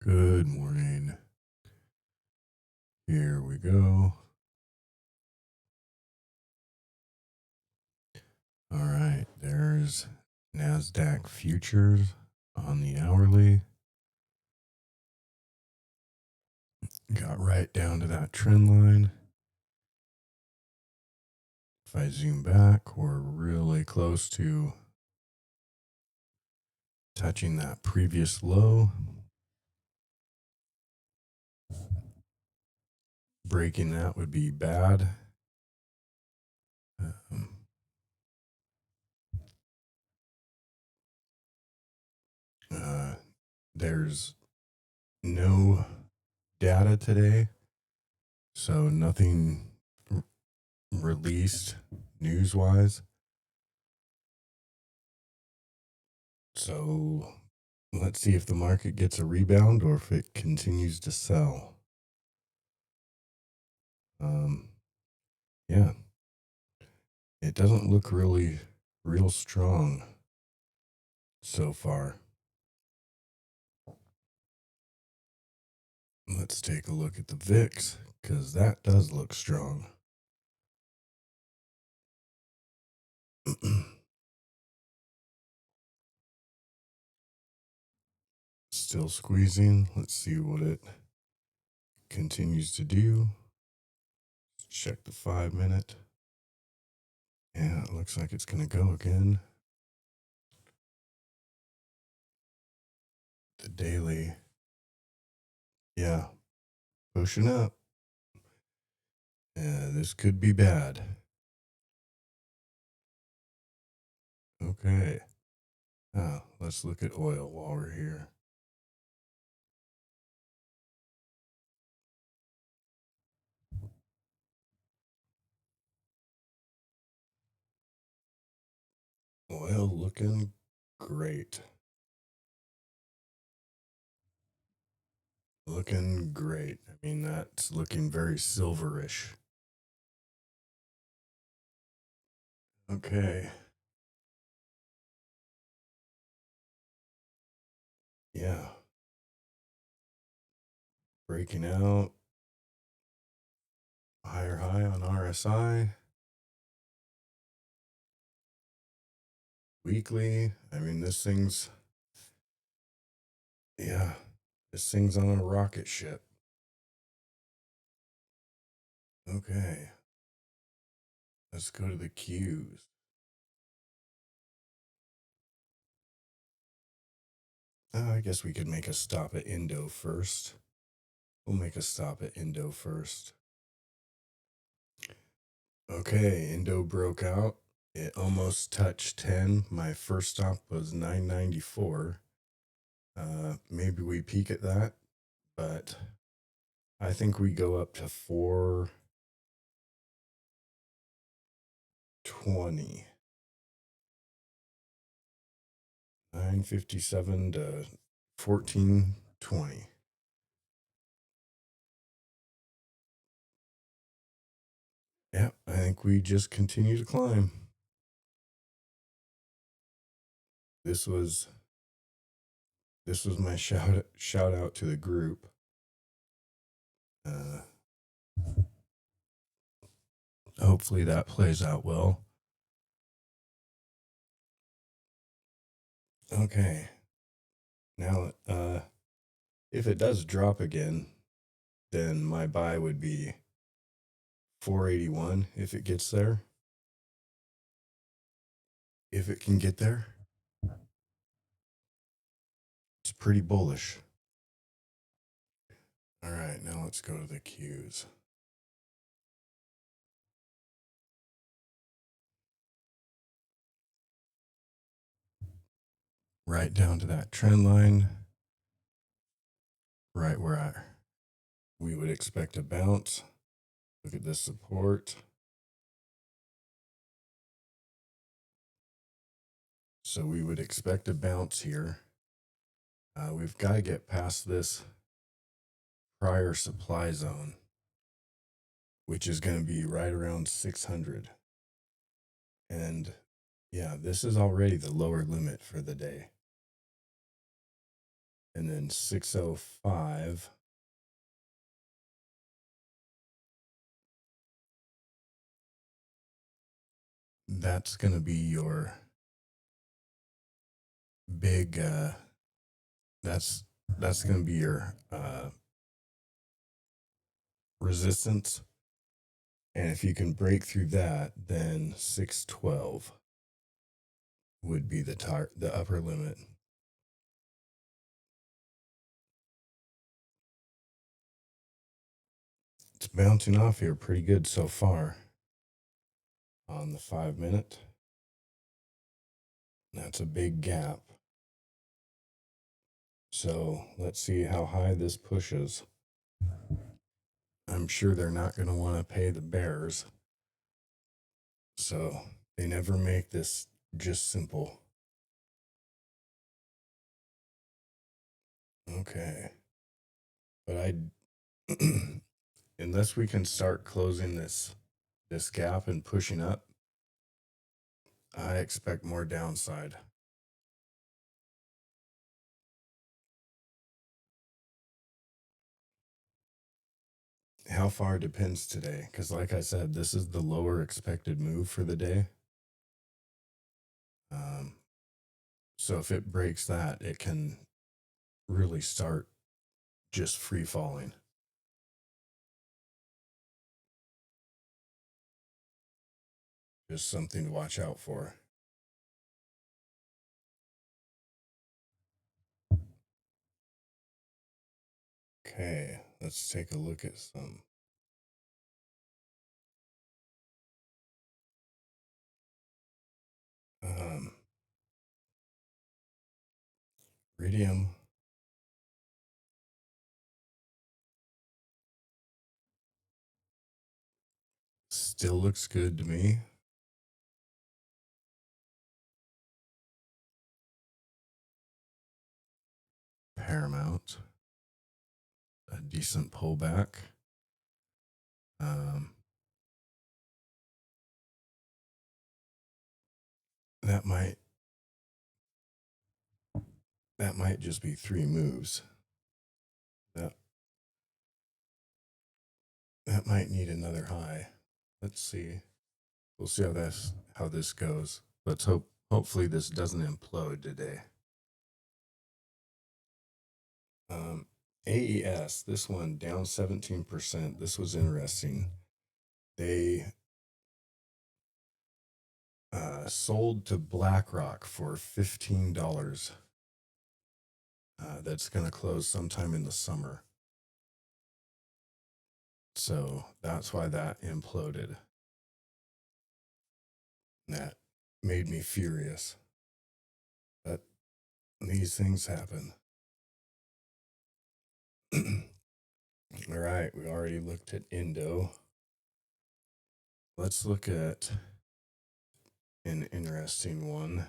Good morning. Here we go. All right, there's NASDAQ futures on the hourly. Got right down to that trend line. If I zoom back, we're really close to touching that previous low. Breaking that would be bad. There's no data today, so nothing released news-wise. So let's see if the market gets a rebound or if it continues to sell. Yeah, it doesn't look real strong so far. Let's take a look at the VIX, because that does look strong. Still squeezing. Let's see what it continues to do. Check the 5-minute. Yeah, it looks like it's going to go again. The daily. Yeah, pushing up. Yeah, this could be bad. Okay. Let's look at oil while we're here. Oil looking great. Looking great. I mean, that's looking very silverish. Okay. Yeah. Breaking out. Higher high on RSI. Weekly. I mean, this thing's on a rocket ship. Okay. Let's go to the Qs. I guess we could make a stop at INDO first. We'll make a stop at INDO first. Okay, INDO broke out. It almost touched 10. My first stop was 994. Maybe we peak at that, but I think we go up to 420. 957 to 1420. Yeah, I think we just continue to climb. This was my shout out to the group. Hopefully that plays out well. Okay. Now, if it does drop again, then my buy would be 481 if it gets there. If it can get there, it's pretty bullish. All right, now let's go to the Qs. Right down to that trend line, right where we would expect a bounce. Look at this support. So we would expect a bounce here. We've got to get past this prior supply zone, which is going to be right around 600. And yeah, this is already the lower limit for the day. and then 605. That's going to be your big, that's going to be your resistance. And if you can break through that, then 612 would be the upper limit. It's bouncing off here pretty good so far on the 5 minute. That's a big gap. So let's see how high this pushes. I'm sure they're not going to want to pay the bears. So they never make this just simple. Okay. But unless we can start closing this gap and pushing up, I expect more downside. How far depends today, because like I said, this is the lower expected move for the day. So if it breaks that, it can really start just free falling. Just something to watch out for. Okay, let's take a look at some. Iridium. Still looks good to me. Paramount. A decent pullback. That might just be 3 moves. That might need another high. Let's see. We'll see how this goes. Let's hopefully this doesn't implode today. AES, this one down 17%. This was interesting. They sold to BlackRock for $15. That's going to close sometime in the summer. So that's why that imploded. That made me furious. But these things happen. All right, we already looked at INDO. Let's look at an interesting one.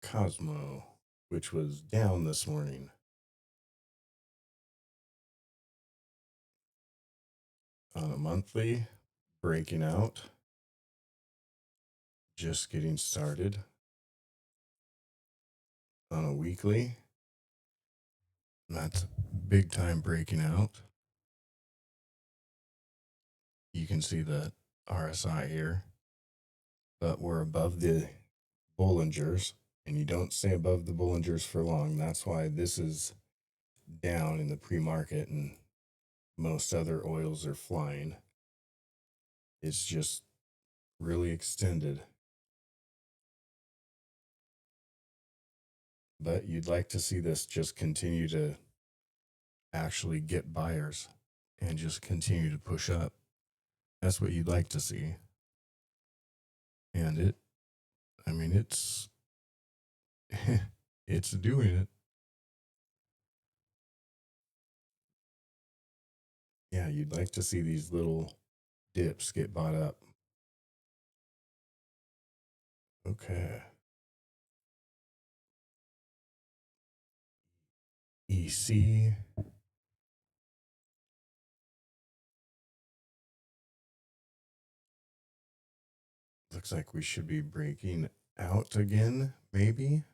Cosmo, which was down this morning. On a monthly, breaking out, just getting started. On a weekly, that's big time breaking out. You can see the RSI here, but we're above the Bollingers, and you don't stay above the Bollingers for long. That's why this is down in the pre-market and most other oils are flying. It's just really extended. But you'd like to see this just continue to actually get buyers and just continue to push up. That's what you'd like to see. And it's it's doing it. Yeah, you'd like to see these little dips get bought up. Okay. EC. Looks like we should be breaking out again, maybe.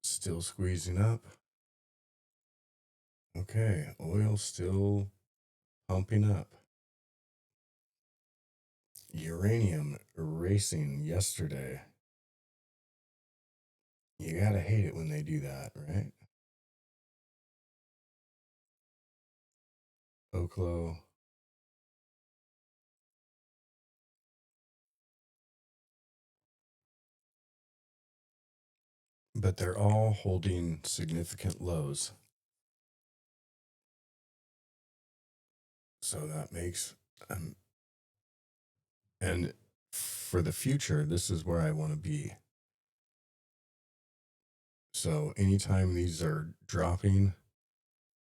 Still squeezing up. Okay, oil still pumping up. Uranium racing yesterday. You gotta hate it when they do that, right? OKLO. But they're all holding significant lows. So that makes, and for the future, this is where I want to be. So anytime these are dropping,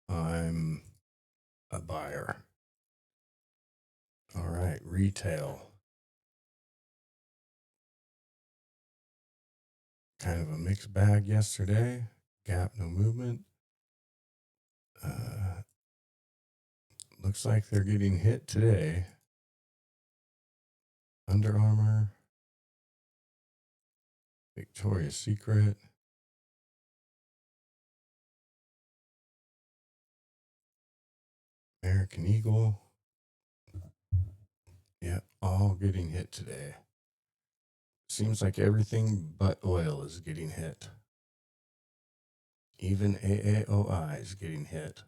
I'm a buyer. All right, retail. Kind of a mixed bag yesterday. Gap, no movement. Looks like they're getting hit today. Under Armour. Victoria's Secret. American Eagle. Yeah, all getting hit today. Seems like everything but oil is getting hit. Even AAOI is getting hit.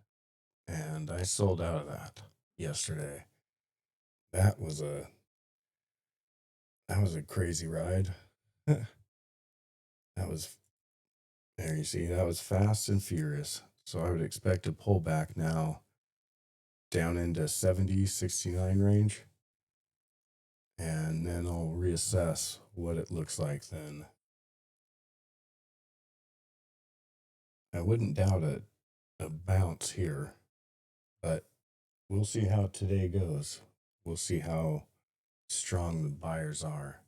And I sold out of that yesterday. That was a crazy ride. That was, there you see, that was fast and furious. So I would expect a pullback now down into 70, 69 range. And then I'll reassess what it looks like then. I wouldn't doubt a bounce here, but we'll see how today goes. We'll see how strong the buyers are.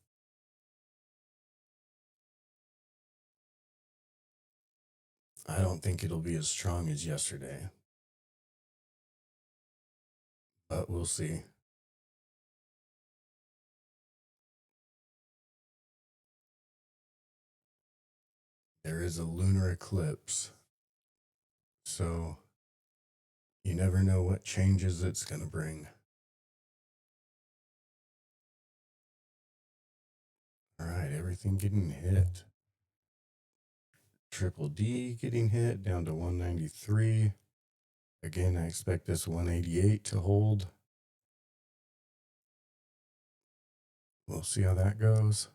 I don't think it'll be as strong as yesterday, but we'll see. There is a lunar eclipse, so you never know what changes it's going to bring. All right, everything getting hit. Triple D getting hit down to 193. Again, I expect this 188 to hold. We'll see how that goes.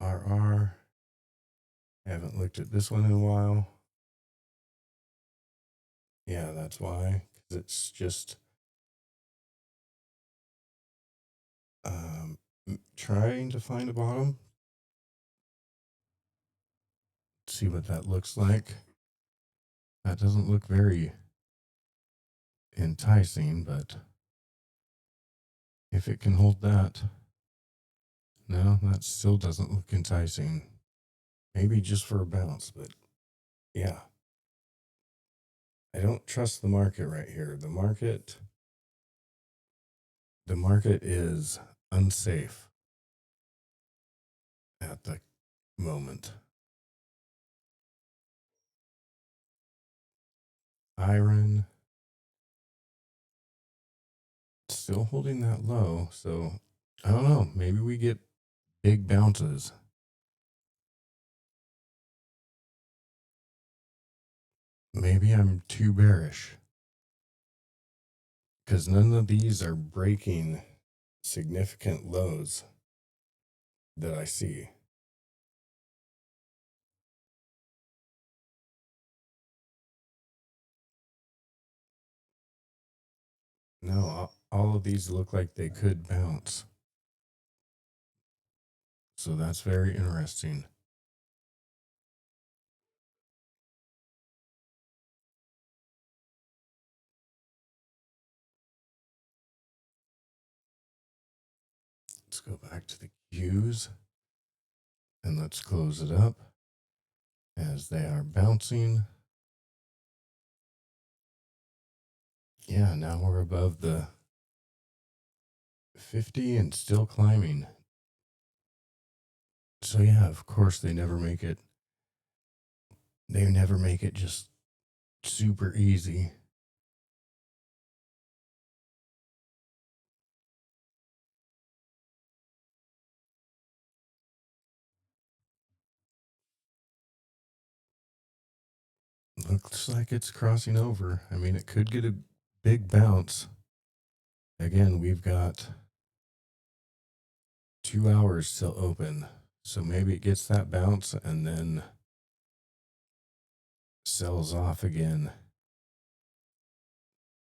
RR. Haven't looked at this one in a while. Yeah, that's why. Because it's just trying to find a bottom. See what that looks like. That doesn't look very enticing, but if it can hold that, no, that still doesn't look enticing. Maybe just for a bounce, but yeah. I don't trust the market right here. The market is unsafe at the moment. IREN still holding that low, so I don't know. Maybe we get big bounces. Maybe I'm too bearish because none of these are breaking significant lows that I see. No, all of these look like they could bounce. So that's very interesting. Let's go back to the Qs and let's close it up as they are bouncing. Yeah, now we're above the 50 and still climbing. So yeah, of course they never make it. They never make it just super easy. Looks like it's crossing over. I mean, it could get a big bounce. Again, we've got 2 hours till open. So maybe it gets that bounce and then sells off again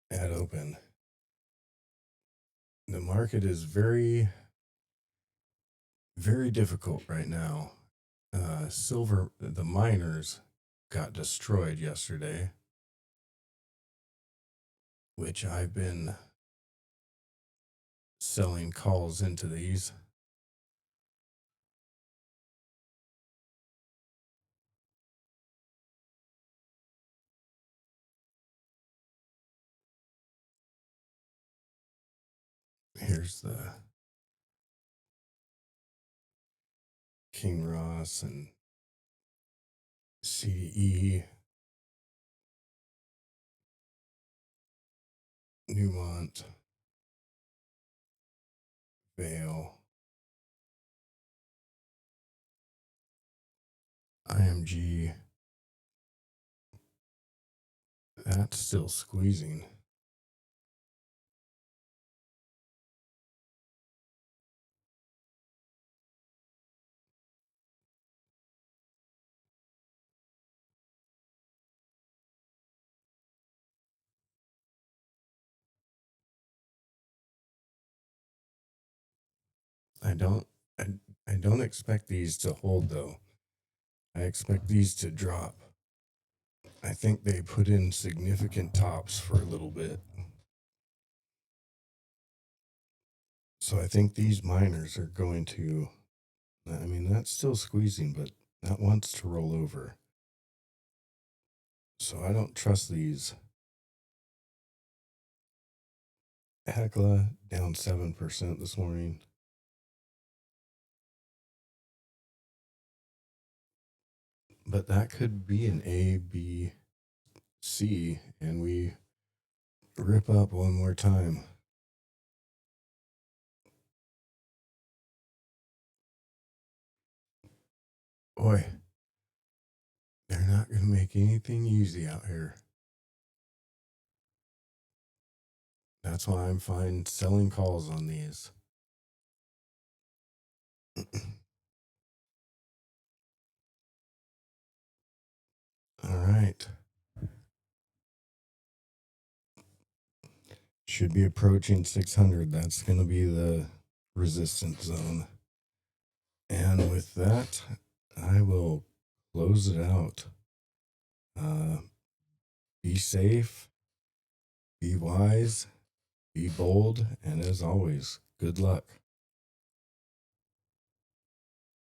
at open. The market is very, very difficult right now. Silver, the miners got destroyed yesterday, which I've been selling calls into these. Here's the King Ross and CDE, Newmont, VALE, IMG. That's still squeezing. I don't I, I don't expect these to hold though. I expect these to drop. I think they put in significant tops for a little bit. So I think these miners are going to, I mean, that's still squeezing, but that wants to roll over. So I don't trust these. Hecla down 7% this morning. But that could be an A, B, C, and we rip up one more time. Boy, they're not going to make anything easy out here. That's why I'm fine selling calls on these. All right. Should be approaching 600. That's going to be the resistance zone. And with that, I will close it out. Be safe, be wise, be bold, and as always, good luck.